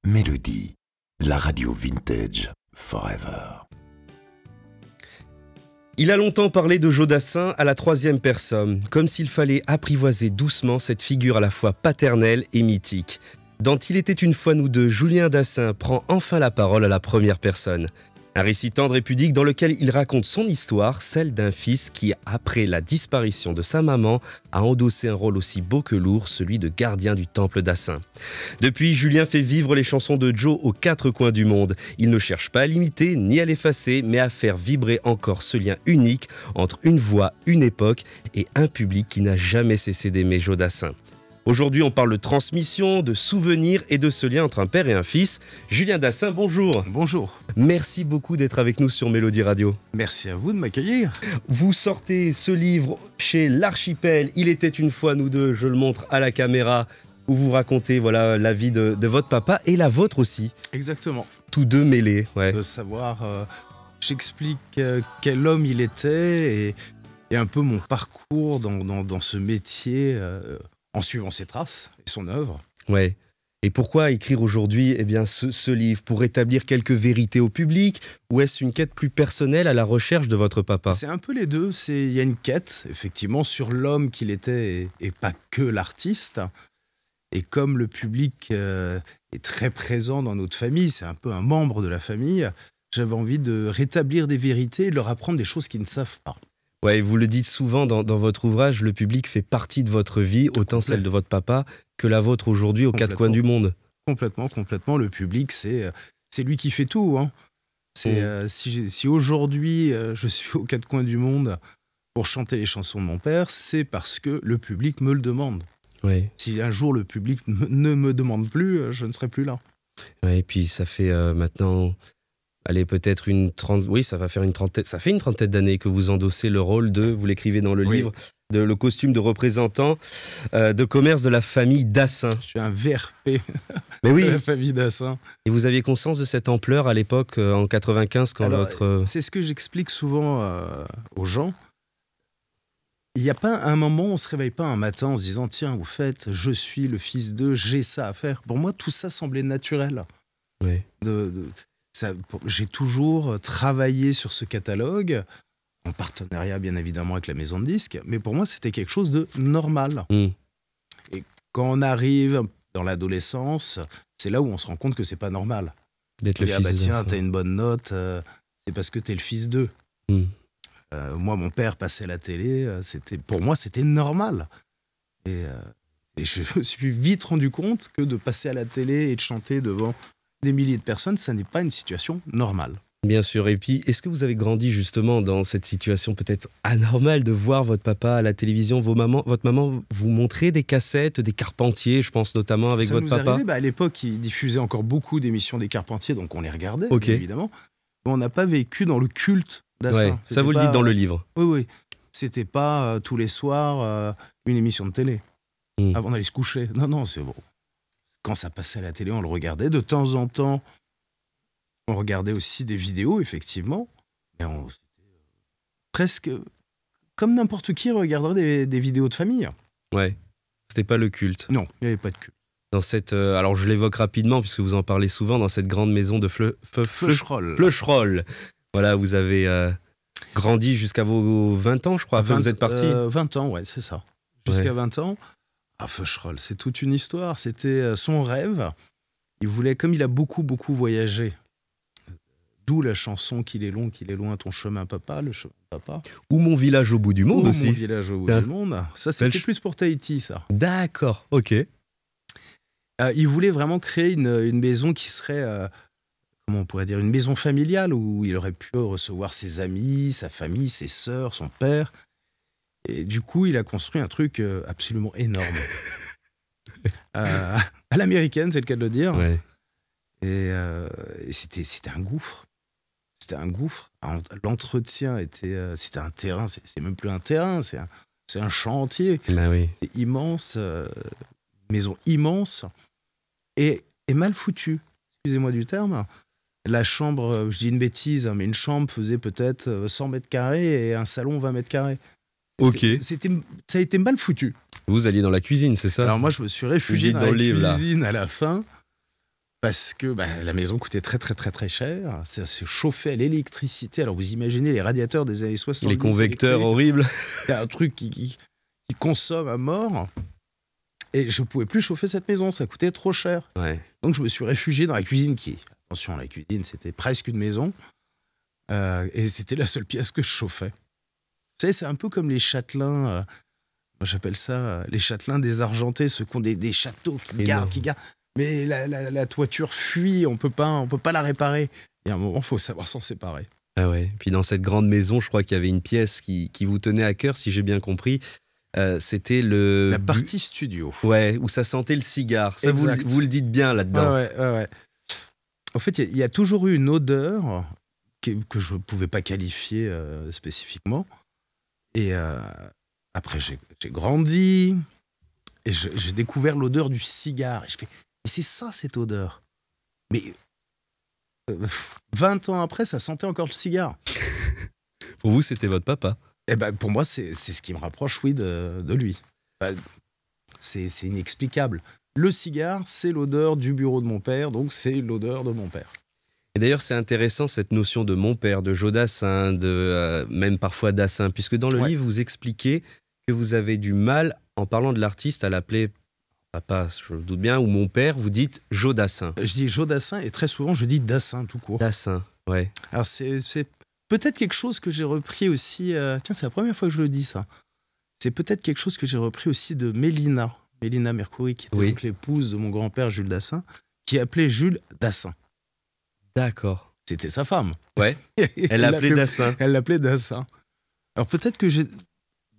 Mélodie, la radio vintage forever. Il a longtemps parlé de Jodassin à la troisième personne, comme s'il fallait apprivoiser doucement cette figure à la fois paternelle et mythique. Dans Il était une fois nous deux, Julien Dassin prend enfin la parole à la première personne. Un récit tendre et pudique dans lequel il raconte son histoire, celle d'un fils qui, après la disparition de sa maman, a endossé un rôle aussi beau que lourd, celui de gardien du temple Dassin. Depuis, Julien fait vivre les chansons de Joe aux quatre coins du monde. Il ne cherche pas à l'imiter ni à l'effacer, mais à faire vibrer encore ce lien unique entre une voix, une époque et un public qui n'a jamais cessé d'aimer Joe Dassin. Aujourd'hui, on parle de transmission, de souvenirs et de ce lien entre un père et un fils. Julien Dassin, bonjour. Bonjour. Merci beaucoup d'être avec nous sur Mélodie Radio. Merci à vous de m'accueillir. Vous sortez ce livre chez l'Archipel. Il était une fois nous deux, je le montre à la caméra, où vous racontez voilà, la vie de votre papa et la vôtre aussi. Exactement. Tous deux mêlés. Ouais. De savoir, j'explique quel homme il était et un peu mon parcours dans ce métier en suivant ses traces et son œuvre. Ouais. Et pourquoi écrire aujourd'hui ce livre? Pour établir quelques vérités au public? Ou est-ce une quête plus personnelle à la recherche de votre papa? C'est un peu les deux. Il y a une quête, effectivement, sur l'homme qu'il était et pas que l'artiste. Et comme le public est très présent dans notre famille, c'est un peu un membre de la famille, j'avais envie de rétablir des vérités et de leur apprendre des choses qu'ils ne savent pas. Ouais, vous le dites souvent dans votre ouvrage, le public fait partie de votre vie, autant celle de votre papa que la vôtre aujourd'hui aux quatre coins du monde. Complètement. Le public, c'est lui qui fait tout. Hein. Si aujourd'hui je suis aux quatre coins du monde pour chanter les chansons de mon père, c'est parce que le public me le demande. Ouais. Si un jour le public ne me demande plus, je ne serai plus là. Ouais, et puis ça fait maintenant... Allez, peut-être ça fait une trentaine d'années que vous endossez le rôle de, vous l'écrivez dans le livre, de le costume de représentant de commerce de la famille Dassin. Je suis un VRP Mais oui. de la famille Dassin. Et vous aviez conscience de cette ampleur à l'époque, en 95, quand votre... C'est ce que j'explique souvent aux gens. Il n'y a pas un moment où on ne se réveille pas un matin en se disant « Tiens, au fait, je suis le fils d'eux, j'ai ça à faire ». Pour moi, tout ça semblait naturel. Oui. J'ai toujours travaillé sur ce catalogue, en partenariat bien évidemment avec la maison de disques, mais pour moi c'était quelque chose de normal. Et quand on arrive dans l'adolescence, c'est là où on se rend compte que c'est pas normal. D'être le fils de tiens, Dassin. t'as une bonne note, c'est parce que t'es le fils d'eux. Moi, mon père passait à la télé, pour moi c'était normal. Et je me suis vite rendu compte que de passer à la télé et de chanter devant des milliers de personnes, ça n'est pas une situation normale. Bien sûr. Et puis, est-ce que vous avez grandi justement dans cette situation peut-être anormale de voir votre papa à la télévision, votre maman vous montrer des cassettes, des Carpentier, je pense notamment avec votre papa? Arrivait, à l'époque, ils diffusaient encore beaucoup d'émissions des Carpentier, donc on les regardait, bien évidemment. Mais on n'a pas vécu dans le culte Dassin. Ouais, ça vous le dites dans le livre. Oui. C'était pas tous les soirs une émission de télé, avant d'aller se coucher. Non, c'est bon. Quand ça passait à la télé, on le regardait. De temps en temps, on regardait aussi des vidéos, effectivement. Mais presque comme n'importe qui regarderait des vidéos de famille. Ouais, c'était pas le culte. Non, il n'y avait pas de culte. Dans cette, alors je l'évoque rapidement, puisque vous en parlez souvent, dans cette grande maison de Fleucherolles. Voilà, vous avez grandi jusqu'à vos 20 ans, je crois. Après, vous êtes parti. 20 ans, ouais, c'est ça. Jusqu'à 20 ans. Ah, Fleucherolles, c'est toute une histoire. C'était son rêve. Il voulait, comme il a beaucoup voyagé, d'où la chanson Qu'il est loin ton chemin, papa, le chemin, papa. Ou Mon village au bout du monde aussi. Mon village au bout du monde. Ça, c'était plus pour Tahiti, ça. D'accord, ok. Il voulait vraiment créer une maison qui serait, comment on pourrait dire, une maison familiale où il aurait pu recevoir ses amis, sa famille, ses sœurs, son père. Et du coup, il a construit un truc absolument énorme. À l'américaine, c'est le cas de le dire. Ouais. Et c'était un gouffre. C'était un gouffre. L'entretien c'était un terrain. C'est même plus un terrain, c'est un chantier. Bah oui. C'est immense, maison immense et mal foutue. Excusez-moi du terme. La chambre, je dis une bêtise, mais une chambre faisait peut-être 100 mètres carrés et un salon 20 mètres carrés. Ok. Ça a été mal foutu. Vous alliez dans la cuisine, c'est ça? Alors moi, je me suis réfugié dans la cuisine à la fin. Parce que la maison coûtait très très très très cher. Ça se chauffait à l'électricité. Alors vous imaginez les radiateurs des années 60. Les convecteurs horribles. C'est un truc qui consomme à mort. Et je ne pouvais plus chauffer cette maison, ça coûtait trop cher. Ouais. Donc je me suis réfugié dans la cuisine attention, la cuisine c'était presque une maison. Et c'était la seule pièce que je chauffais. Vous savez, c'est un peu comme les châtelains, moi j'appelle ça les châtelains désargentés, ceux qui ont des châteaux qui gardent. Mais la toiture fuit, on peut pas la réparer. Et à un moment, il faut savoir s'en séparer. Ah ouais. Puis dans cette grande maison, je crois qu'il y avait une pièce qui vous tenait à cœur, si j'ai bien compris. C'était la partie studio. Ouais, où ça sentait le cigare. Ça, vous le dites bien là-dedans. Ouais. En fait, il y a toujours eu une odeur que je ne pouvais pas qualifier spécifiquement. Et après, j'ai grandi et j'ai découvert l'odeur du cigare. Et je fais, mais c'est ça, cette odeur. Mais 20 ans après, ça sentait encore le cigare. Pour vous, c'était votre papa? Eh ben, pour moi, c'est ce qui me rapproche, oui, de lui. C'est inexplicable. Le cigare, c'est l'odeur du bureau de mon père, donc c'est l'odeur de mon père. Et d'ailleurs, c'est intéressant cette notion de mon père, de Jodassin, même parfois Dassin, puisque dans le livre, vous expliquez que vous avez du mal, en parlant de l'artiste, à l'appeler papa, je me doute bien, ou mon père, vous dites Jodassin. Je dis Jodassin et très souvent, je dis Dassin tout court. Dassin, ouais. Alors, c'est peut-être quelque chose que j'ai repris aussi... tiens, c'est la première fois que je le dis, ça. C'est peut-être quelque chose que j'ai repris aussi de Mélina Mercouri, qui était donc l'épouse de mon grand-père Jules Dassin, qui appelait Jules Dassin. D'accord. C'était sa femme. Ouais. Elle l'appelait Dassin. Elle l'appelait Dassin. Alors peut-être que j'ai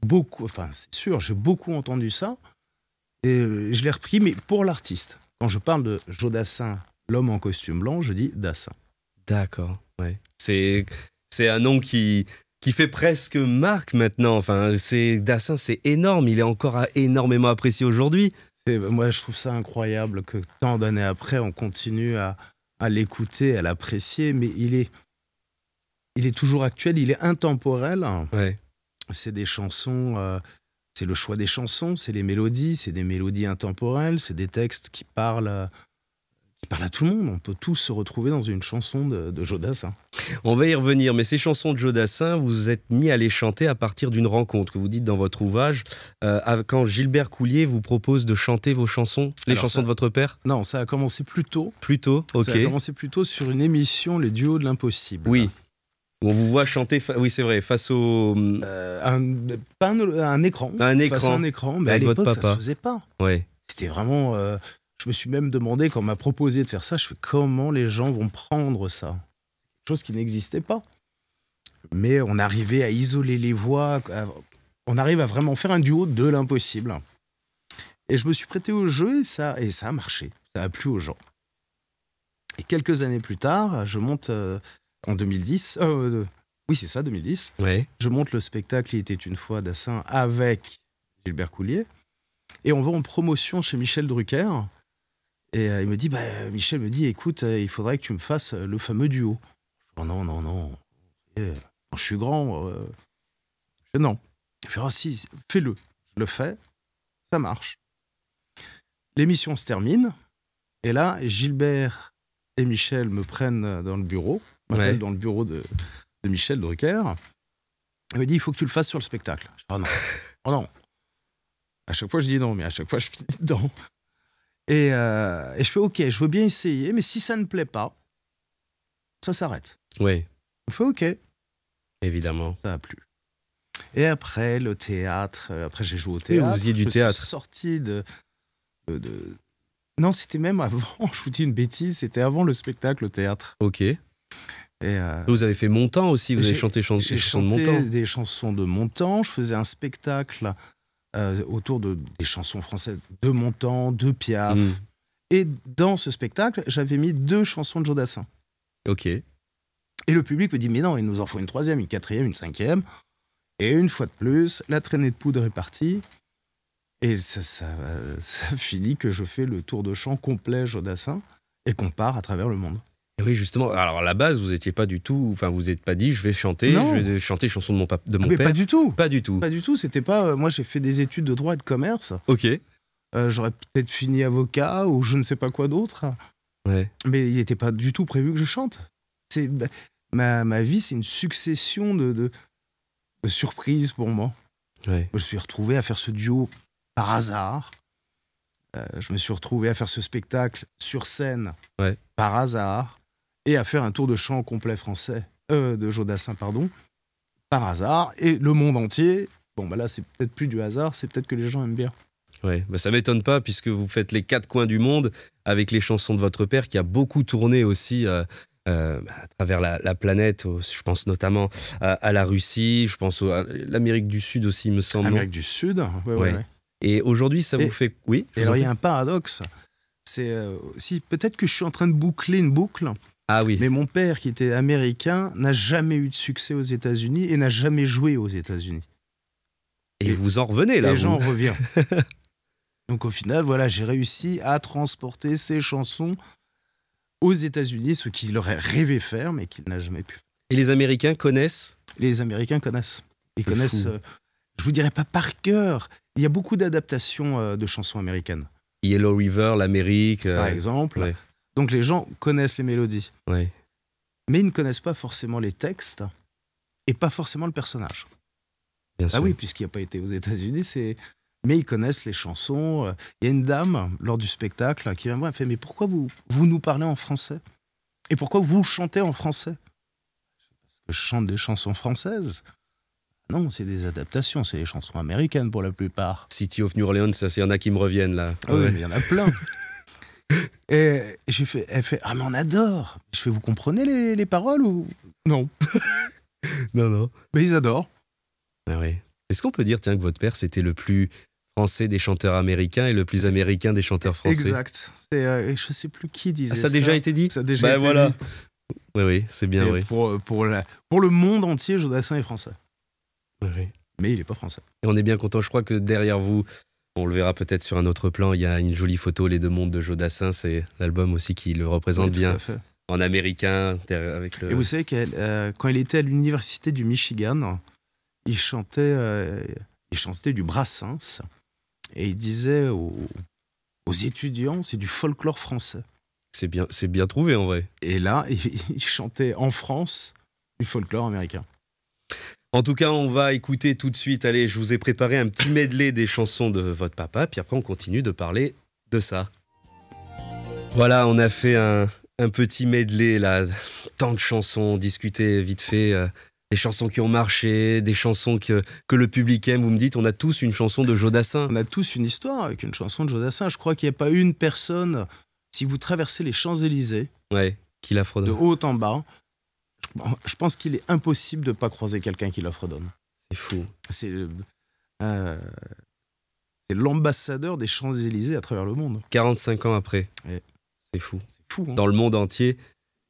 beaucoup... Enfin, c'est sûr, j'ai beaucoup entendu ça. Et je l'ai repris, mais pour l'artiste. Quand je parle de Jodassin, l'homme en costume blanc, je dis Dassin. D'accord, ouais. C'est un nom qui fait presque marque maintenant. Enfin, Dassin, c'est énorme. Il est encore énormément apprécié aujourd'hui. Moi, je trouve ça incroyable que tant d'années après, on continue à l'écouter, à l'apprécier. Mais il est toujours actuel, il est intemporel. Ouais. C'est des chansons, c'est le choix des chansons, c'est les mélodies, c'est des mélodies intemporelles, c'est des textes qui parlent à tout le monde. On peut tous se retrouver dans une chanson de Jodassin. On va y revenir, mais ces chansons de Jodassin, vous vous êtes mis à les chanter à partir d'une rencontre que vous dites dans votre ouvrage, quand Gilbert Coulier vous propose de chanter vos chansons, les chansons de votre père. Non, ça a commencé plus tôt. Plus tôt, ok. Ça a commencé plus tôt sur une émission, Les Duos de l'Impossible. Oui. On vous voit chanter, oui c'est vrai, face au... pas un écran. Un écran. Face à un écran, mais avec à l'époque, votre papa. ça se faisait pas. Ouais. C'était vraiment... je me suis même demandé, quand on m'a proposé de faire ça, je fais comment les gens vont prendre ça. Quelque chose qui n'existait pas. Mais on arrivait à isoler les voix, on arrive à vraiment faire un duo de l'impossible. Et je me suis prêté au jeu et ça a marché. Ça a plu aux gens. Et quelques années plus tard, je monte... en 2010, oui c'est ça, 2010, ouais. Je monte le spectacle Il était une fois Dassin avec Gilbert Coulier et on va en promotion chez Michel Drucker et il me dit, Michel me dit, écoute, il faudrait que tu me fasses le fameux duo. Je dis, non, je suis grand. Je dis, non. Il fait, si, fais-le. Je le fais, ça marche. L'émission se termine et là, Gilbert et Michel me prennent dans le bureau. M'appelle dans le bureau de Michel Drucker. Il me dit, il faut que tu le fasses sur le spectacle. Je dis, non. À chaque fois, je dis non, mais à chaque fois, je finis dedans. Et je fais, ok, je veux bien essayer, mais si ça ne plaît pas, ça s'arrête. Oui. On fait, ok. Évidemment. Ça a plu. Et après, le théâtre. Après, j'ai joué au théâtre. Et vous faisiez du théâtre. Je suis sorti de... Non, c'était même avant. Je vous dis une bêtise. C'était avant le spectacle, le théâtre. Ok. Et vous avez fait Montand aussi, vous avez chanté des chansons de Montand. Des chansons de Montand. Je faisais un spectacle autour des chansons françaises de Montand, de Piaf. Et dans ce spectacle, j'avais mis 2 chansons de Jodassin. Ok. Et le public me dit, mais non, il nous en faut une 3e, une 4e, une 5e. Et une fois de plus, la traînée de poudre est partie. Et ça finit que je fais le tour de chant complet Jodassin et qu'on part à travers le monde. Et oui, justement. Alors, à la base, vous n'étiez pas du tout... Enfin, vous n'êtes pas dit, je vais chanter les chansons de mon père. Mais pas du tout. Pas du tout. Pas du tout. C'était pas... moi, j'ai fait des études de droit et de commerce. Ok. J'aurais peut-être fini avocat ou je ne sais pas quoi d'autre. Ouais. Mais il n'était pas du tout prévu que je chante. Ma vie, c'est une succession de surprises pour moi. Ouais. Je me suis retrouvé à faire ce duo par hasard. Je me suis retrouvé à faire ce spectacle sur scène par hasard et à faire un tour de chant complet français de Jodassin, par hasard. Et le monde entier, là, c'est peut-être plus du hasard, c'est peut-être que les gens aiment bien. Ouais, ça m'étonne pas puisque vous faites les 4 coins du monde avec les chansons de votre père qui a beaucoup tourné aussi à travers la planète. Je pense notamment à la Russie, je pense à l'Amérique du Sud aussi, il me semble. Amérique du Sud, ouais. Et aujourd'hui, ça vous fait... Oui. Et alors, il y a un paradoxe. C'est peut-être que je suis en train de boucler une boucle. Ah oui. Mais mon père, qui était américain, n'a jamais eu de succès aux États-Unis et n'a jamais joué aux États-Unis. Et vous en revenez là. Et j'en reviens. Donc au final, j'ai réussi à transporter ces chansons aux États-Unis, ce qu'il aurait rêvé faire, mais qu'il n'a jamais pu faire. Et les Américains connaissent ? Les Américains connaissent. Ils connaissent, je vous dirais pas par cœur. Il y a beaucoup d'adaptations de chansons américaines. Yellow River, l'Amérique. Par exemple. Ouais. Donc les gens connaissent les mélodies. Ouais. Mais ils ne connaissent pas forcément les textes et pas forcément le personnage. Bien sûr. Oui, puisqu'il n'a pas été aux États-Unis, mais ils connaissent les chansons. Il y a une dame, lors du spectacle, qui vient me voir et fait « Mais pourquoi vous nous parlez en français ? Et pourquoi vous chantez en français ?» Parce que je chante des chansons françaises. Non, c'est des adaptations, c'est des chansons américaines pour la plupart. City of New Orleans, il y en a qui me reviennent là. Ah oui, mais il y en a plein. Et elle fait « Ah, mais on adore !» Je fais « Vous comprenez les paroles ou... » Non. Non. Mais ils adorent. Ah oui. Est-ce qu'on peut dire que votre père, c'était le plus français des chanteurs américains et le plus américain des chanteurs français ? Exact. Je ne sais plus qui disait ça. Ça a déjà été dit ? Ça a déjà été dit. Oui, c'est bien, et oui. Pour le monde entier, Jodassin est français. Oui. Mais il n'est pas français. Et on est bien content. Je crois que derrière vous, on le verra peut-être sur un autre plan, il y a une jolie photo, Les Deux Mondes de Jodassin. C'est l'album aussi qui le représente bien. Tout à fait. En américain. Avec le... Et vous savez, quand il était à l'université du Michigan, il chantait du Brassens. Et il disait aux étudiants, c'est du folklore français. C'est bien trouvé en vrai. Et là, il chantait en France du folklore américain. En tout cas, on va écouter tout de suite. Allez, je vous ai préparé un petit medley des chansons de votre papa, puis après on continue de parler de ça. Voilà, on a fait un petit medley là, tant de chansons, discuté vite fait, des chansons qui ont marché, des chansons que le public aime. Vous me dites, on a tous une chanson de Jodassin. On a tous une histoire avec une chanson de Jodassin. Je crois qu'il n'y a pas une personne, si vous traversez les Champs-Élysées, qui la fredonne. De haut en bas, je pense qu'il est impossible de ne pas croiser quelqu'un qui la fredonne. C'est fou. C'est l'ambassadeur des Champs-Élysées à travers le monde. 45 ans après. Ouais. C'est fou. C'est fou, hein. Dans le monde entier.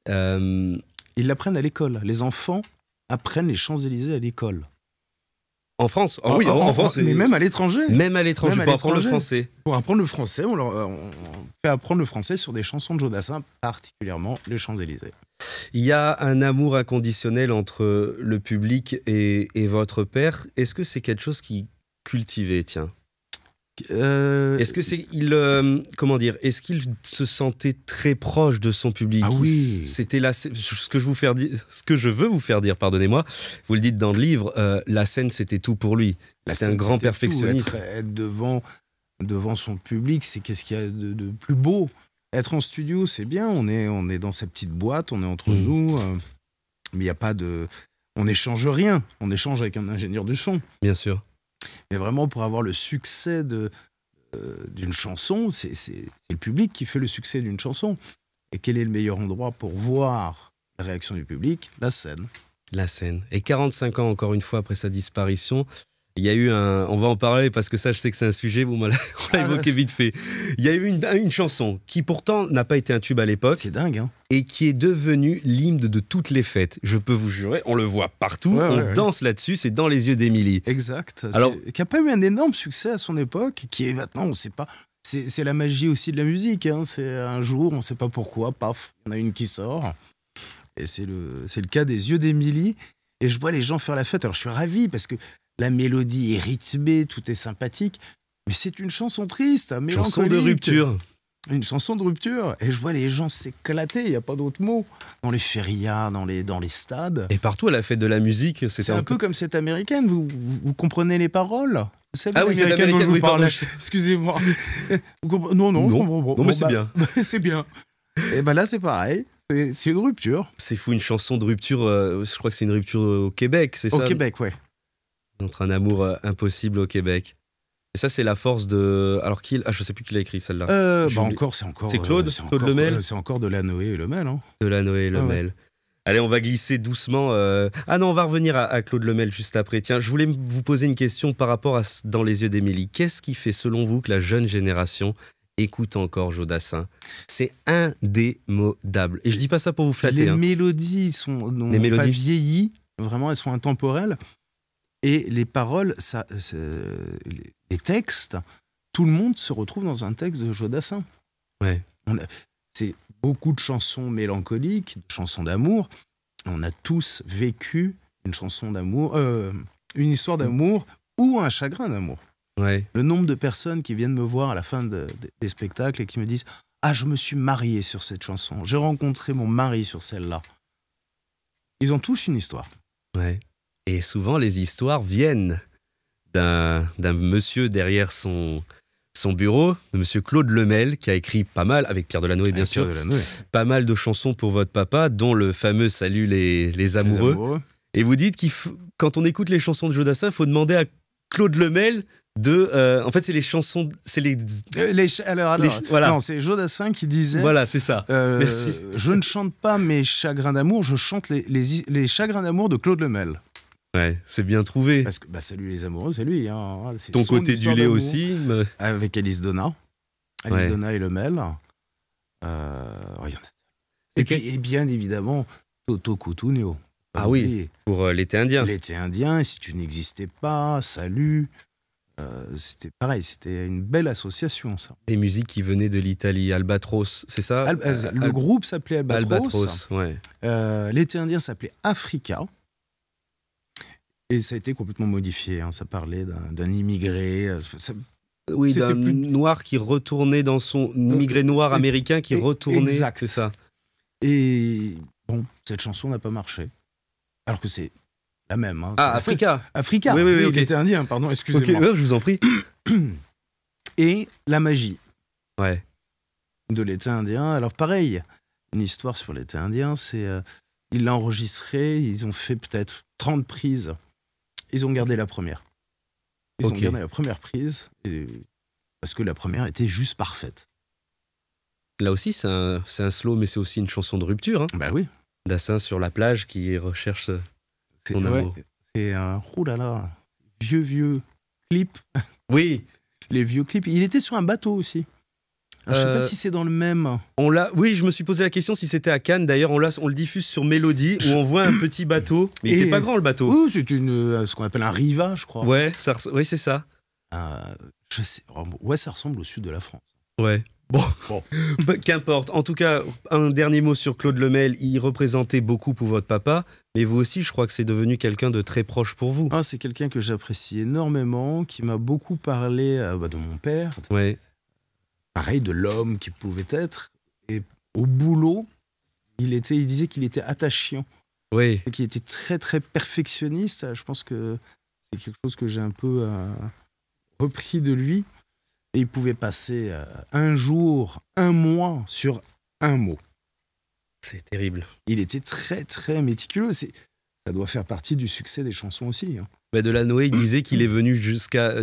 Ils l'apprennent à l'école. Les enfants apprennent les Champs-Élysées à l'école. En France ? Oui, en France. Mais même à l'étranger. Même à l'étranger, pour apprendre le français. Pour apprendre le français, on fait apprendre le français sur des chansons de Jodassin, particulièrement les Champs-Élysées. Il y a un amour inconditionnel entre le public et votre père. Est-ce que c'est quelque chose qui cultivait, tiens ? Est-ce que est-ce qu'il se sentait très proche de son public ? Ah oui. C'était ce que je veux vous faire dire, pardonnez-moi. Vous le dites dans le livre, la scène c'était tout pour lui. C'était un grand perfectionniste. Être devant son public, c'est qu'est-ce qu'il y a de plus beau. Être en studio, c'est bien. On est dans sa petite boîte, on est entre nous, mais il y a pas de, on n'échange rien. On échange avec un ingénieur du son. Bien sûr. Mais vraiment, pour avoir le succès d'une chanson, c'est le public qui fait le succès d'une chanson. Et quel est le meilleur endroit pour voir la réaction du public ? La scène. La scène. Et 45 ans, encore une fois, après sa disparition, il y a eu on va en parler parce que ça, je sais que c'est un sujet, on l'a évoqué vite fait. Il y a eu une chanson qui pourtant n'a pas été un tube à l'époque. C'est dingue, hein. Et qui est devenue l'hymne de toutes les fêtes. Je peux vous jurer, on le voit partout, on danse là-dessus, c'est Dans les yeux d'Émilie. Exact. Alors, qui n'a pas eu un énorme succès à son époque, qui est maintenant, on ne sait pas. C'est la magie aussi de la musique, hein. C'est un jour, on ne sait pas pourquoi, paf, il y en a une qui sort. Et c'est le cas des yeux d'Émilie. Et je vois les gens faire la fête. Alors je suis ravi parce que la mélodie est rythmée, tout est sympathique. Mais c'est une chanson triste, chanson de rupture. Une chanson de rupture. Et je vois les gens s'éclater, il n'y a pas d'autre mot. Dans les férias, dans les stades. Et partout, elle a fait de la musique. C'est un peu comme cette américaine, vous comprenez les paroles? Vous savez, Ah oui, cette américaine, oui, pardon. Excusez-moi. Non, non, mais c'est bien. C'est bien. Et ben là, c'est pareil. C'est une rupture. C'est fou, une chanson de rupture. Je crois que c'est une rupture au Québec, c'est ça? Au Québec, ouais. Entre un amour impossible au Québec. Et ça, c'est la force de. Alors, je sais plus qui l'a écrit celle-là. C'est Claude Lemel. C'est encore de Delanoë et Lemel. Hein. Delanoë et Lemel. Ouais. Allez, on va glisser doucement. Ah non, on va revenir à Claude Lemel juste après. Tiens, je voulais vous poser une question par rapport à Dans les yeux d'Émilie. Qu'est-ce qui fait, selon vous, que la jeune génération écoute encore Joe Dassin? C'est indémodable. Et je dis pas ça pour vous flatter. Les mélodies n'ont pas vieilli. Vraiment, elles sont intemporelles. Et les paroles, les textes, tout le monde se retrouve dans un texte de Joe Dassin. Ouais. C'est beaucoup de chansons mélancoliques, de chansons d'amour. On a tous vécu une chanson d'amour, une histoire d'amour ou un chagrin d'amour. Ouais. Le nombre de personnes qui viennent me voir à la fin des spectacles et qui me disent « Ah, je me suis marié sur cette chanson. J'ai rencontré mon mari sur celle-là. » Ils ont tous une histoire. Ouais. Et souvent, les histoires viennent d'un monsieur derrière son bureau, de monsieur Claude Lemel, qui a écrit pas mal, avec Pierre Delanoë bien sûr, pas mal de chansons pour votre papa, dont le fameux Salut les amoureux. Et vous dites quand on écoute les chansons de Joe Dassin, il faut demander à Claude Lemel en fait, c'est les chansons... Voilà. Non, c'est Joe Dassin qui disait... Voilà, c'est ça. Merci. Je ne chante pas mes chagrins d'amour, je chante les chagrins d'amour de Claude Lemel. Ouais, c'est bien trouvé. Parce que Salut les amoureux, c'est lui. Hein. Ton côté du lait aussi. Avec Alice Donna. Donna et Lemel. Et bien évidemment, Toto Cutugno. Ah oui, pour l'été indien. L'été indien, Si tu n'existais pas, Salut. C'était pareil, c'était une belle association, ça. Les musiques qui venaient de l'Italie, Albatros, c'est ça? Le groupe s'appelait Albatros. Ouais. L'été indien s'appelait Africa. Et ça a été complètement modifié. Hein. Ça parlait d'un immigré. Oui, d'un noir qui retournait dans son... immigré noir américain qui retournait. Exact. C'est ça. Et bon, cette chanson n'a pas marché. Alors que c'est la même. Hein. Ah, Africa. Africa. Oui, okay. L'été indien, pardon, excusez-moi. Okay, je vous en prie. Et la magie. Ouais. De l'été indien. Alors pareil, une histoire sur l'été indien, c'est... il l'a enregistré, ils ont fait peut-être 30 prises. Ils ont gardé la première. Ils ont gardé la première prise, parce que la première était juste parfaite. Là aussi, c'est un slow, mais c'est aussi une chanson de rupture. Hein. Bah oui. Dassin sur la plage qui recherche son amour. C'est un... Oh là là, vieux clip. Oui. Les vieux clips. Il était sur un bateau aussi. Alors, je ne sais pas si c'est dans le même. Oui, je me suis posé la question si c'était à Cannes. D'ailleurs, on le diffuse sur Mélodie, où on voit un petit bateau. Mais il n'était pas grand, le bateau. Oui, c'est ce qu'on appelle un riva, je crois. Ouais, oui, c'est ça. Je sais. Ouais, ça ressemble au sud de la France. Ouais. Bon. Qu'importe. En tout cas, un dernier mot sur Claude Lemel. Il représentait beaucoup pour votre papa, mais vous aussi, je crois que c'est devenu quelqu'un de très proche pour vous. C'est quelqu'un que j'apprécie énormément, qui m'a beaucoup parlé de mon père. Ouais. Pareil, de l'homme qu'il pouvait être. Et au boulot, il disait qu'il était attachant. Oui. Et qu'il était très, très perfectionniste. Je pense que c'est quelque chose que j'ai un peu repris de lui. Et il pouvait passer un jour, un mois sur un mot. C'est terrible. Il était très, très méticuleux. Ça doit faire partie du succès des chansons aussi. Hein. Delanoë disait qu'il est venu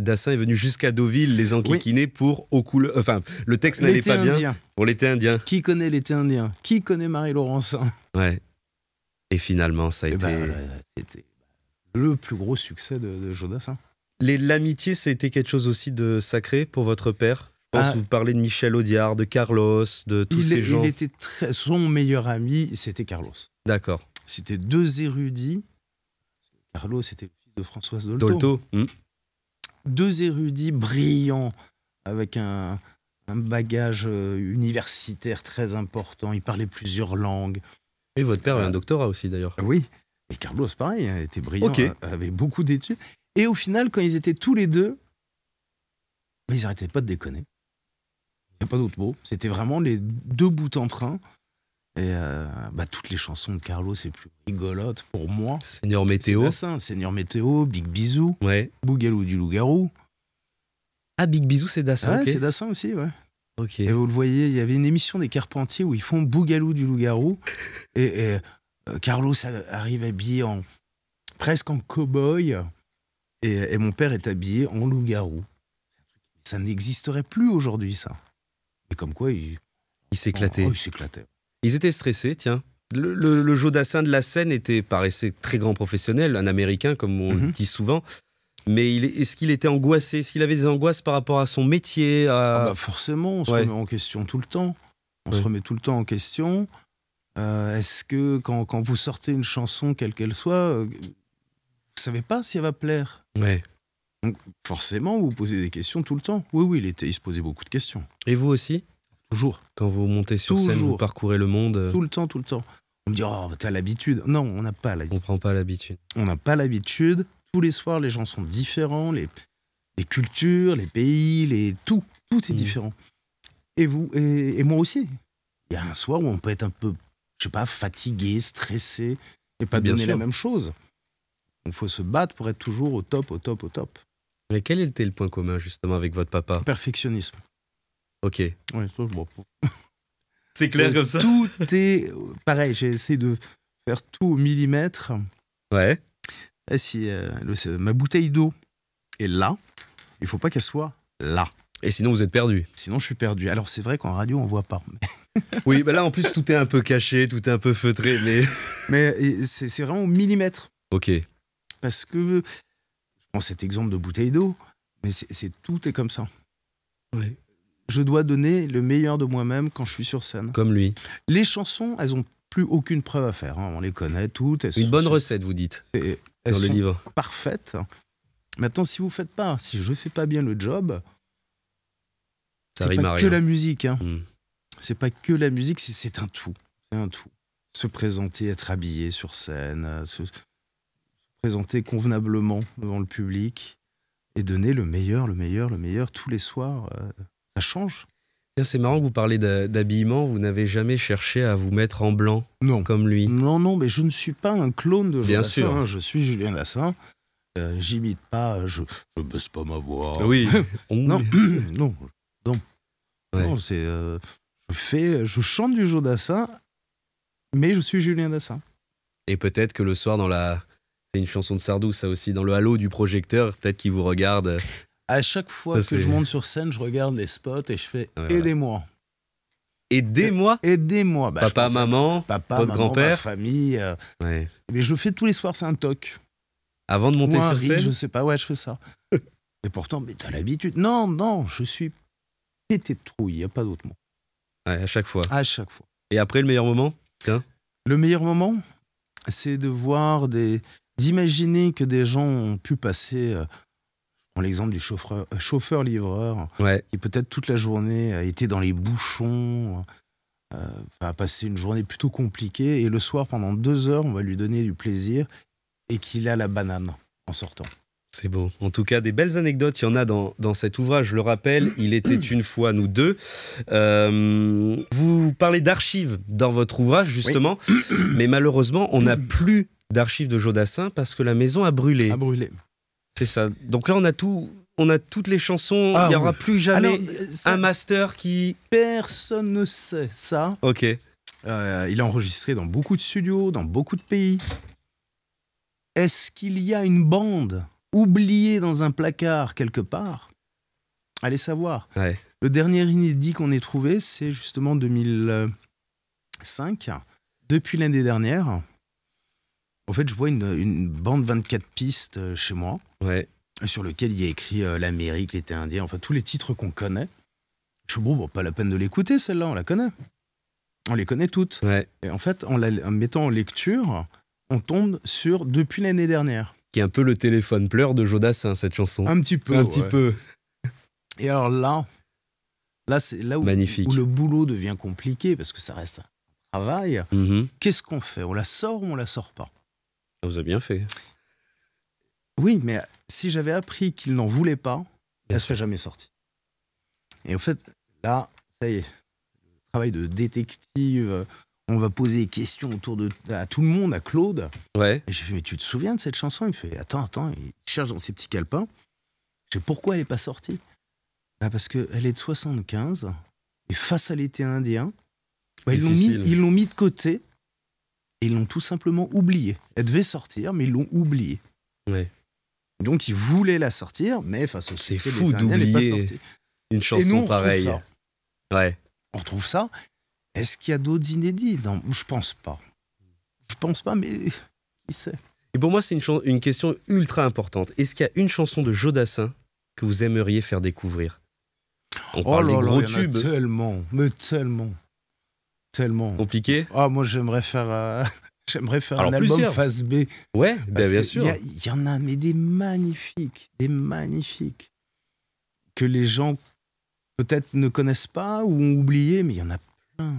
Dassin est venu jusqu'à Deauville, les enquiquiner pour Enfin, le texte n'allait pas bien pour l'été indien. Qui connaît l'été indien? Qui connaît Marie-Laurencin? Ouais. Et finalement, ça a été... c'était le plus gros succès de Joe Dassin. L'amitié, c'était quelque chose aussi de sacré pour votre père. Je pense que vous parlez de Michel Audiard, de Carlos, de tous ces gens. Il était son meilleur ami, c'était Carlos. D'accord. C'était deux érudits. Carlos était le fils de Françoise Dolto. Deux érudits brillants, avec un bagage universitaire très important. Il parlait plusieurs langues. Et votre père avait un doctorat aussi, d'ailleurs. Oui. Et Carlos, pareil, était brillant, avait beaucoup d'études. Et au final, quand ils étaient tous les deux, ils n'arrêtaient pas de déconner. Il n'y a pas d'autre mot. C'était vraiment les deux bouts en train. Et toutes les chansons de Carlos les plus rigolotes pour moi. Seigneur Météo. C'est Dassin. Seigneur Météo, Big Bisou, Ouais. Bougalou du Loup-Garou. Ah, Big Bisou, c'est Dassin. Ouais, ok. c'est Dassin aussi, ouais. Ok. Et vous le voyez, il y avait une émission des Carpentiers où ils font Bougalou du Loup-Garou. Et Carlos arrive habillé presque en cow-boy. Et mon père est habillé en loup-garou. Ça n'existerait plus aujourd'hui, ça. Et comme quoi, Il s'éclatait. il s'éclatait. Ils étaient stressés, tiens. Le Joe Dassin de la scène paraissait très grand professionnel, un Américain, comme on le dit souvent. Mais est-ce qu'il était angoissé? Est-ce qu'il avait des angoisses par rapport à son métier Forcément, on se remet en question tout le temps. On se remet tout le temps en question. Est-ce que quand vous sortez une chanson, quelle qu'elle soit, vous ne savez pas si elle va plaire? Ouais. Donc, forcément, vous posez des questions tout le temps. Oui, il se posait beaucoup de questions. Et vous aussi? Toujours. Quand vous montez sur scène, vous parcourez le monde. Tout le temps. On me dit, oh, t'as l'habitude. Non, on n'a pas l'habitude. On prend pas l'habitude. On n'a pas l'habitude. Tous les soirs, les gens sont différents. Les cultures, les pays, tout est différent. Et vous, et moi aussi. Il y a un soir où on peut être un peu, je sais pas, fatigué, stressé, et pas donner la même chose. Il faut se battre pour être toujours au top. Mais quel était le point commun, justement, avec votre papa? Perfectionnisme. Ok. Ouais, ça, bon. C'est clair comme ça? Tout est pareil, j'ai essayé de faire tout au millimètre. Ouais. Et si ma bouteille d'eau est là, il faut pas qu'elle soit là. Et sinon, vous êtes perdu. Sinon, je suis perdu. Alors, c'est vrai qu'en radio, on voit pas. Oui, là, en plus, tout est un peu caché, tout est un peu feutré, mais c'est vraiment au millimètre. Ok. Parce que, je prends cet exemple de bouteille d'eau, mais tout est comme ça. Ouais. Je dois donner le meilleur de moi-même quand je suis sur scène. Comme lui. Les chansons, elles n'ont plus aucune preuve à faire. On les connaît toutes. Une bonne recette, vous dites, dans le livre. Parfaites. Maintenant, si je fais pas bien le job, c'est pas que la musique. Hein. C'est pas que la musique, c'est un tout. C'est un tout. Se présenter, être habillé sur scène, se présenter convenablement devant le public et donner le meilleur tous les soirs. Ça change. C'est marrant que vous parlez d'habillement. Vous n'avez jamais cherché à vous mettre en blanc comme lui? Non, mais je ne suis pas un clone de Julien Dassin. Hein. Je suis Julien Dassin. J'imite pas, je baisse pas ma voix. Oui. non. Ouais. Non, je chante du Joe Dassin, mais je suis Julien Dassin. Et peut-être que le soir, c'est une chanson de Sardou, ça aussi, dans le halo du projecteur, peut-être qu'il vous regarde. À chaque fois que je monte sur scène, je regarde les spots et je fais aidez-moi. Aidez-moi. Aidez-moi. Papa, maman, votre grand-père, ma famille. Mais je le fais tous les soirs, c'est un toc. Avant de monter sur scène, je sais pas, je fais ça. Et pourtant, mais t'as l'habitude. Non, je suis pété de trouille, il n'y a pas d'autre mot. Ouais, à chaque fois. À chaque fois. Et après, le meilleur moment? Le meilleur moment, c'est de voir d'imaginer que des gens ont pu passer. Je prends l'exemple du chauffeur-livreur, qui peut-être toute la journée a été dans les bouchons, a passé une journée plutôt compliquée, et le soir, pendant 2 heures, on va lui donner du plaisir, et qu'il a la banane en sortant. C'est beau. En tout cas, des belles anecdotes, il y en a dans cet ouvrage. Je le rappelle, il était une fois nous deux. Vous parlez d'archives dans votre ouvrage, justement. Oui. Mais malheureusement, on n'a plus d'archives de Joe Dassin parce que la maison a brûlé. C'est ça. Donc là, on a toutes les chansons. Il n'y aura plus jamais un master qui... Personne ne sait ça. Ok. Il est enregistré dans beaucoup de studios, dans beaucoup de pays. Est-ce qu'il y a une bande oublié dans un placard quelque part? Allez savoir. Ouais. Le dernier inédit qu'on ait trouvé, c'est justement 2005. Depuis l'année dernière, en fait, je vois une bande 24 pistes chez moi, sur lequel il y a écrit l'Amérique, l'été indien, enfin tous les titres qu'on connaît. Je dis, pas la peine de l'écouter, celle-là, on la connaît. On les connaît toutes. Ouais. Et en fait, en mettant en lecture, on tombe sur depuis l'année dernière. Qui est un peu le téléphone pleur de Joe Dassin, cette chanson. Un petit peu. Et alors là c'est là où le boulot devient compliqué, parce que ça reste un travail. Qu'est-ce qu'on fait? On la sort ou on la sort pas? Vous avez bien fait. Oui, mais si j'avais appris qu'il n'en voulait pas, elle ne serait jamais sortie. Et en fait, là, ça y est, travail de détective. On va poser des questions à tout le monde, à Claude. Ouais. Et j'ai fait, mais tu te souviens de cette chanson? Il me fait, attends. Il cherche dans ses petits calepins. Je sais pourquoi elle n'est pas sortie. Parce qu'elle est de 75. Et face à l'été indien, ils l'ont mis de côté. Et ils l'ont tout simplement oubliée. Elle devait sortir, mais ils l'ont oubliée. Ouais. Donc ils voulaient la sortir, mais face au C'est succès fou de l'été indien, elle n'est pas d'oublier sortie. une Et nous, chanson on retrouve pareille. ça. Ouais. On retrouve ça. Est-ce qu'il y a d'autres inédits? Non, je pense pas. Je pense pas, mais qui sait? Et pour moi, c'est une question ultra importante. Est-ce qu'il y a une chanson de Joe Dassin que vous aimeriez faire découvrir? On parle des gros tubes. Il y en a tellement, mais tellement. Compliqué? Ah, moi, j'aimerais faire Alors, un album plusieurs. face B. Ouais, Parce bien que sûr. Il y en a, mais des magnifiques. Que les gens peut-être ne connaissent pas ou ont oublié, mais il y en a plein.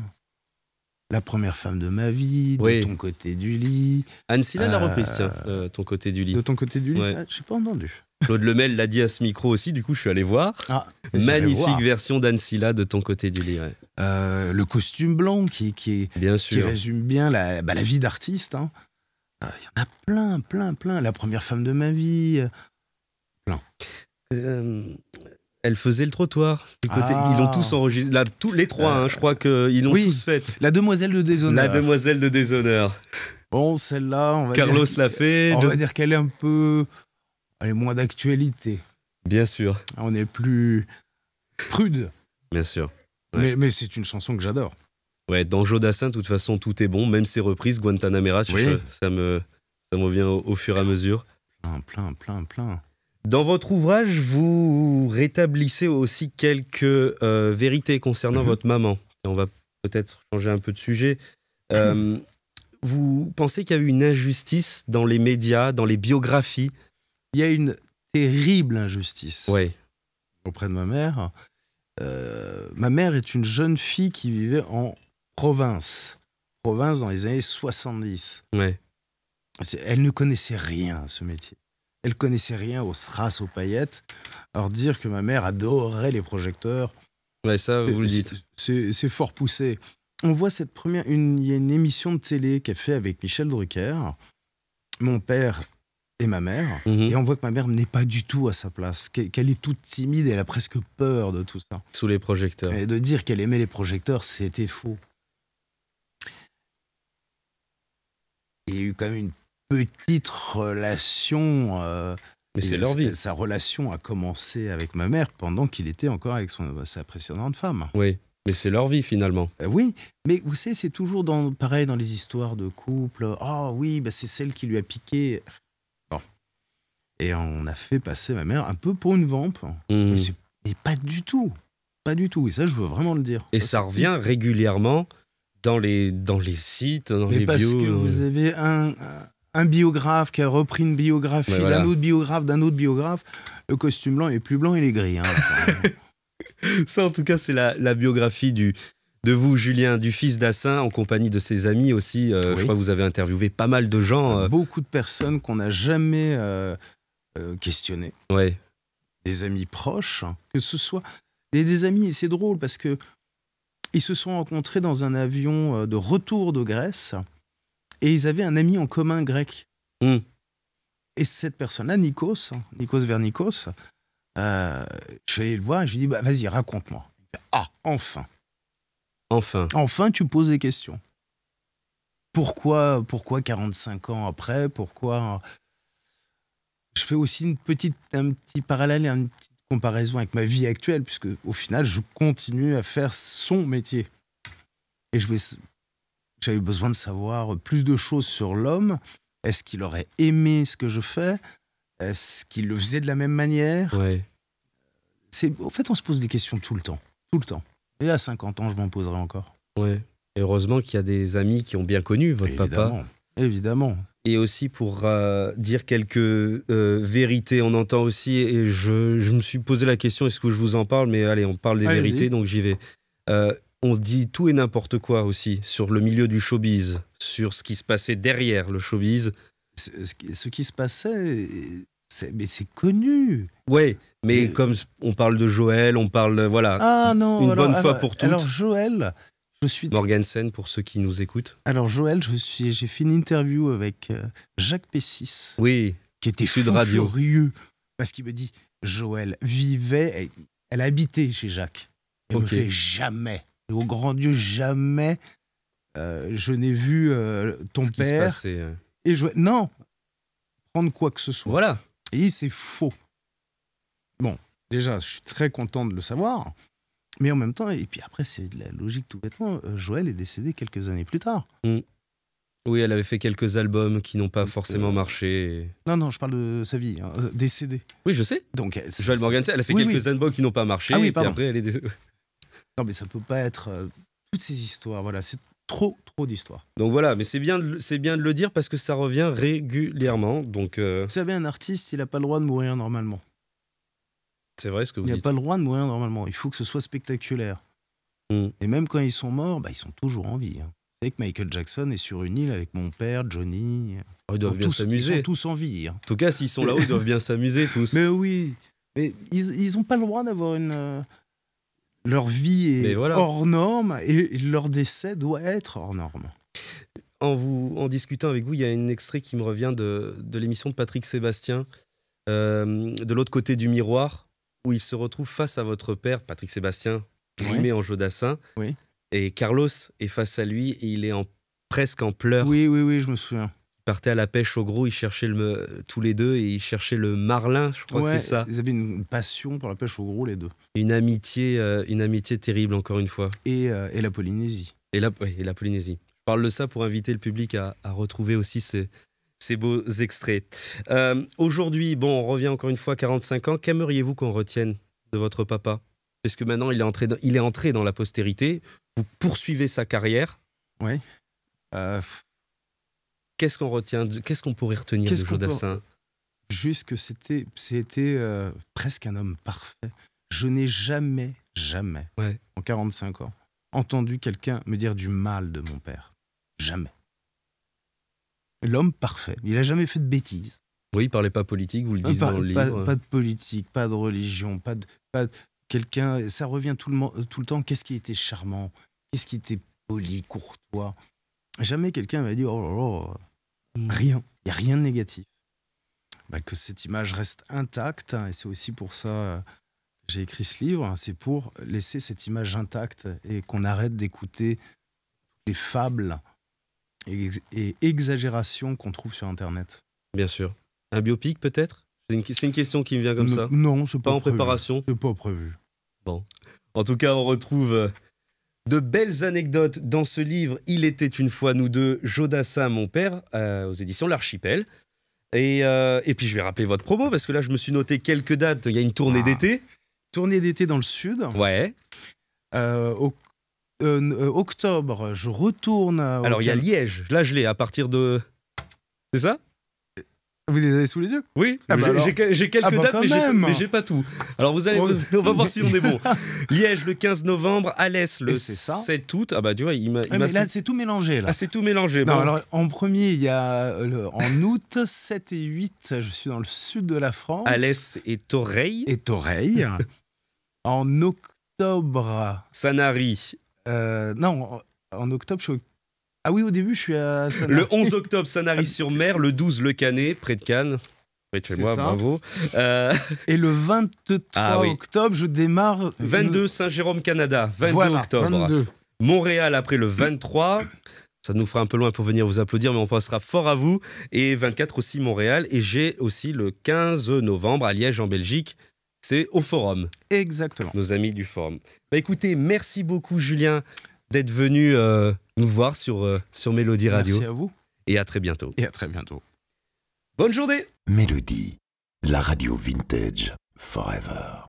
La première femme de ma vie, Oui. De ton côté du lit. Anne Silla l'a reprise, tiens, ton côté du lit. De ton côté du lit, Ouais. j'ai pas entendu. Claude Lemel l'a dit à ce micro aussi, du coup je suis allé voir. Ah, Magnifique version d'Anne Silla de ton côté du lit. Ouais. Le costume blanc qui Bien qui sûr. résume bien la vie d'artiste. Hein. Il y en a plein. La première femme de ma vie. Elle faisait le trottoir. Du côté, Ah. Ils l'ont tous enregistré. Là, tous les trois, hein, je crois qu'ils l'ont oui. tous fait. La demoiselle de déshonneur. La demoiselle de déshonneur. Bon, celle-là, on va Carlos dire, l'a fait. on va dire qu'elle est un peu... Elle est moins d'actualité. Bien sûr. On est plus prude. Bien sûr. Ouais. Mais c'est une chanson que j'adore. Ouais, dans Joe Dassin, de toute façon, tout est bon. Même ses reprises, Guantanamera, Oui. ça me vient au fur et à mesure. Plein. Dans votre ouvrage, vous rétablissez aussi quelques vérités concernant votre maman. On va peut-être changer un peu de sujet. Vous pensez qu'il y a eu une injustice dans les médias, dans les biographies? Il y a une terrible injustice Ouais. auprès de ma mère. Ma mère est une jeune fille qui vivait en province. Province dans les années 70. Ouais. Elle ne connaissait rien à ce métier. Elle connaissait rien aux strass, aux paillettes. Alors dire que ma mère adorait les projecteurs, Ouais, ça, vous le dites. c'est fort poussé. On voit il y a une émission de télé qu'elle fait avec Michel Drucker, mon père et ma mère, Mhm. et on voit que ma mère n'est pas du tout à sa place, qu'elle est toute timide, elle a presque peur de tout ça. Sous les projecteurs. Et de dire qu'elle aimait les projecteurs, c'était faux. Il y a eu quand même une petite relation. Mais c'est et leur vie. Sa relation a commencé avec ma mère pendant qu'il était encore avec sa précédente femme. Oui, mais c'est leur vie finalement. Oui, mais vous savez, c'est toujours pareil dans les histoires de couple. Ah oui, c'est celle qui lui a piqué. Bon. Et on a fait passer ma mère un peu pour une vampe. Mhm. Mais pas du tout. Pas du tout. Et ça, je veux vraiment le dire. Et ça revient régulièrement dans les sites, dans Mais les parce bios. que vous avez un biographe qui a repris une biographie Ouais, voilà. d'un autre biographe. Le costume blanc est plus blanc, il est gris. Hein. Ça, en tout cas, c'est la biographie de vous, Julien, du fils Dassin, en compagnie de ses amis aussi. Je Oui. crois que vous avez interviewé pas mal de gens. Beaucoup de personnes qu'on n'a jamais questionnées. Ouais. Des amis proches, que ce soit des amis, c'est drôle parce que ils se sont rencontrés dans un avion de retour de Grèce et ils avaient un ami en commun grec. Mm. Et cette personne-là, Nikos Vernikos, je suis allé le voir et je lui ai dit vas-y, raconte-moi. Il fait, ah, enfin tu poses des questions. Pourquoi 45 ans après? Pourquoi? Je fais aussi un petit parallèle et une petite comparaison avec ma vie actuelle, puisque au final, je continue à faire son métier. Et j'avais besoin de savoir plus de choses sur l'homme. Est-ce qu'il aurait aimé ce que je fais? Est-ce qu'il le faisait de la même manière? Ouais. En fait, on se pose des questions tout le temps. Tout le temps. Et à 50 ans, je m'en poserai encore. Ouais. Et heureusement qu'il y a des amis qui ont bien connu votre papa. Évidemment. Et aussi pour dire quelques vérités, on entend aussi, et je me suis posé la question, est-ce que je vous en parle? Mais allez, on parle des Allez-y. vérités, donc j'y vais. On dit tout et n'importe quoi aussi sur le milieu du showbiz, sur ce qui se passait derrière le showbiz. Ce qui se passait, Mais c'est connu. Ouais, mais Et- comme on parle de Joël, on parle, voilà, Ah non, une alors- bonne fois alors- pour toutes. Alors Joël, je suis. Morgensen, pour ceux qui nous écoutent. Alors Joël, j'ai fait une interview avec Jacques Pessis, Oui, qui était Sud fou Radio. furieux parce qu'il me dit Joël vivait, elle habitait chez Jacques. Elle me Ok. fait jamais, au grand Dieu jamais, je n'ai vu ton ce qui se père passait. et Joël. Non, prendre quoi que ce soit. Voilà. Et c'est faux. Bon, déjà, je suis très content de le savoir. Mais en même temps, et puis après, c'est de la logique tout bêtement. Joël est décédé quelques années plus tard. Oui, elle avait fait quelques albums qui n'ont pas forcément marché. Non, je parle de sa vie, hein, décédé. Oui, je sais. Donc, Joël Morgensen, elle a fait Oui, quelques albums qui n'ont pas marché. Ah oui, et puis pardon. après, elle est décédée. Non, mais ça peut pas être toutes ces histoires. Voilà, c'est trop d'histoires. Donc voilà, mais c'est bien de le dire parce que ça revient régulièrement. Donc Vous savez, un artiste, il n'a pas le droit de mourir normalement. c'est vrai ce que vous Il n'a dites. pas le droit de mourir normalement. Il faut que ce soit spectaculaire. Mm. Et même quand ils sont morts, ils sont toujours en vie. Hein. Vous savez que Michael Jackson est sur une île avec mon père, Johnny. Oh, ils doivent bien Ils s'amuser. sont tous en vie. Hein. En tout cas, s'ils sont là-haut, ils doivent bien s'amuser tous. Mais oui, mais ils n'ont pas le droit d'avoir une. Leur vie est Mais voilà. hors norme et leur décès doit être hors norme. En discutant avec vous, il y a un extrait qui me revient de l'émission de Patrick Sébastien, de l'autre côté du miroir, où il se retrouve face à votre père, Patrick Sébastien, grimé en Jodassin. Oui. Et Carlos est face à lui et il est presque en pleurs. Oui, je me souviens. Ils partaient à la pêche au gros, ils cherchaient tous les deux et ils cherchaient le marlin, je crois que c'est ça. Ils avaient une passion pour la pêche au gros, les deux. Une amitié terrible, encore une fois. Et la Polynésie. Et la Polynésie. Je parle de ça pour inviter le public à retrouver aussi ces beaux extraits. Aujourd'hui, on revient encore une fois à 45 ans. Qu'aimeriez-vous qu'on retienne de votre papa? Parce que maintenant, il est entré dans la postérité. Vous poursuivez sa carrière. Oui. Qu'est-ce qu'on retient Qu'est-ce qu'on pourrait retenir de Jodassin? Juste que c'était presque un homme parfait. Je n'ai jamais, Ouais. en 45 ans, entendu quelqu'un me dire du mal de mon père. Jamais. L'homme parfait. Il n'a jamais fait de bêtises. Oui, il parlait pas politique, vous le dites dans le livre. Pas de politique, pas de religion, pas de quelqu'un. Ça revient tout le temps. Qu'est-ce qui était charmant? Qu'est-ce qui était poli, courtois? Jamais quelqu'un m'a dit oh là là, rien. Il n'y a rien de négatif. Que cette image reste intacte, et c'est aussi pour ça que j'ai écrit ce livre. C'est pour laisser cette image intacte et qu'on arrête d'écouter les fables et exagérations qu'on trouve sur Internet. Bien sûr. Un biopic peut-être? C'est une question qui me vient comme ça. Non, c'est Pas pas en prévu. préparation? C'est pas prévu. Bon. En tout cas, on retrouve de belles anecdotes dans ce livre. Il était une fois nous deux, Jodassin, mon père, aux éditions L'Archipel. Et puis je vais rappeler votre promo parce que là, je me suis noté quelques dates. Il y a une tournée d'été. Tournée d'été dans le sud. Ouais. Octobre, je retourne. Alors, il y a Liège. Là, je l'ai à partir de. C'est ça? Vous les avez sous les yeux? Oui, Ah bah j'ai quelques Ah bah dates, quand mais même. j'ai pas tout. Alors, on va voir si on est bon. Liège le 15 novembre, Alès le Et c'est ça 7 août. Ah bah, tu vois, il m'a. Mais là, c'est tout mélangé. Là. Ah, c'est tout mélangé. Non, Bon. alors, en premier, il y a en août, 7 et 8, je suis dans le sud de la France. Alès et Toreil. Et Toreil. En octobre. Sanary. Non, en octobre, je suis Ah oui, au début, je suis à Sanary. Le 11 octobre, Sanary-sur-Mer. Le 12, Le Canet, près de Cannes. Près de chez C'est moi, ça. bravo. Et le 23 Ah oui. octobre, je démarre. 22, Saint-Jérôme, Canada. 22 voilà, octobre. 22. Montréal après le 23. Ça nous fera un peu loin pour venir vous applaudir, mais on pensera fort à vous. Et 24 aussi Montréal. Et j'ai aussi le 15 novembre à Liège en Belgique. C'est au Forum, Exactement. nos amis du Forum. Bah écoutez, merci beaucoup Julien d'être venu nous voir sur Mélodie Radio. Merci à vous Et à très bientôt. et à très bientôt. Bonne journée. Mélodie, la radio vintage forever.